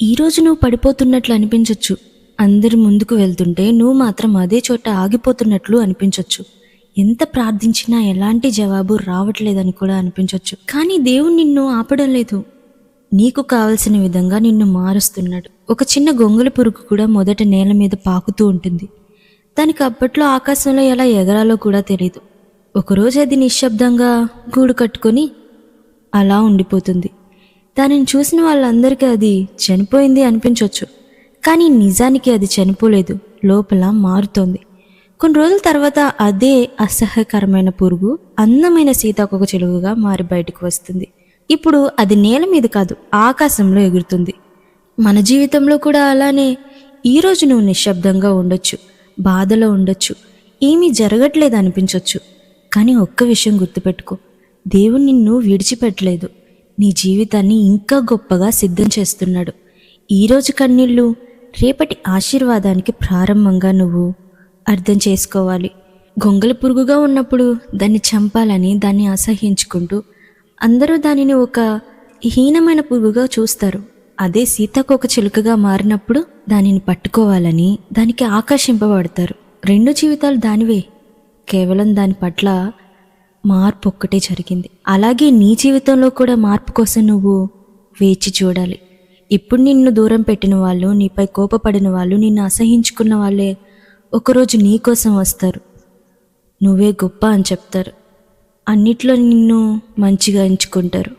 ఈరోజు నువ్వు పడిపోతున్నట్లు అనిపించొచ్చు. అందరు ముందుకు వెళ్తుంటే నువ్వు మాత్రం అదే చోట ఆగిపోతున్నట్లు అనిపించొచ్చు. ఎంత ప్రార్థించినా ఎలాంటి జవాబు రావట్లేదని కూడా అనిపించొచ్చు. కానీ దేవుడు నిన్ను ఆపడం లేదు. నీకు కావలసిన విధంగా నిన్ను మారుస్తున్నాడు. ఒక చిన్న గొంగళి పురుగు కూడా మొదట నేల మీద పాకుతూ ఉంటుంది. దానికి అప్పట్లో ఆకాశంలో ఎలా ఎగరాలో కూడా తెలియదు. ఒకరోజు అది నిశ్శబ్దంగా గూడు కట్టుకొని అలా ఉండిపోతుంది. దానిని చూసిన వాళ్ళందరికీ అది చనిపోయింది అనిపించవచ్చు. కానీ నిజానికి అది చనిపోలేదు, లోపల మారుతోంది. కొన్ని రోజుల తర్వాత అదే అసహ్యకరమైన పురుగు అందమైన సీతాకోక చిలుకగా మారి బయటకు వస్తుంది. ఇప్పుడు అది నేల మీద కాదు, ఆకాశంలో ఎగురుతుంది. మన జీవితంలో కూడా అలానే ఈరోజు నువ్వు నిశ్శబ్దంగా ఉండొచ్చు, బాధలో ఉండొచ్చు, ఏమీ జరగట్లేదు అనిపించవచ్చు. కానీ ఒక్క విషయం గుర్తుపెట్టుకో, దేవుడు నిన్ను విడిచిపెట్టలేదు. నీ జీవితాన్ని ఇంకా గొప్పగా సిద్ధం చేస్తున్నాడు. ఈరోజు కన్నీళ్ళు రేపటి ఆశీర్వాదానికి ప్రారంభంగా నువ్వు అర్థం చేసుకోవాలి. గొంగళి పురుగుగా ఉన్నప్పుడు దాన్ని చంపాలని దాన్ని అసహ్యించుకుంటూ అందరూ దానిని ఒక హీనమైన పురుగుగా చూస్తారు. అదే సీతాకోక చిలుకగా మారినప్పుడు దానిని పట్టుకోవాలని దానికి ఆకర్షింపబడతారు. రెండు జీవితాలు దానివే, కేవలం దాని పట్ల మార్పు ఒక్కటే జరిగింది. అలాగే నీ జీవితంలో కూడా మార్పు కోసం నువ్వు వేచి చూడాలి. ఇప్పుడు నిన్ను దూరం పెట్టిన వాళ్ళు, నీపై కోపపడిన వాళ్ళు, నిన్ను అసహించుకున్న వాళ్ళే ఒకరోజు నీ కోసం వస్తారు. నువ్వే గొప్ప అని చెప్తారు. అన్నిట్లో నిన్ను మంచిగా ఎంచుకుంటారు.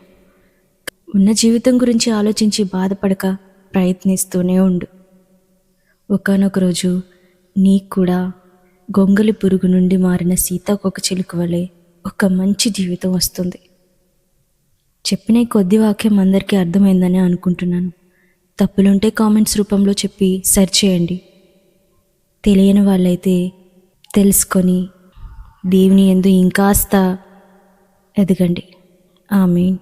ఉన్న జీవితం గురించి ఆలోచించి బాధపడక ప్రయత్నిస్తూనే ఉండు. ఒకానొక రోజు నీకు కూడా గొంగలి పురుగు నుండి మారిన సీతాకోక చిలుక వలె ఒక మంచి జీవితం వస్తుంది. చెప్పిన ఈ కొద్ది వాక్యం అందరికీ అర్థమైందని అనుకుంటున్నాను. తప్పులుంటే కామెంట్స్ రూపంలో చెప్పి సర్చ్ చేయండి. తెలియని వాళ్ళైతే తెలుసుకొని దేవుని యందు ఇంకాస్త ఎదగండి. ఆమేన్.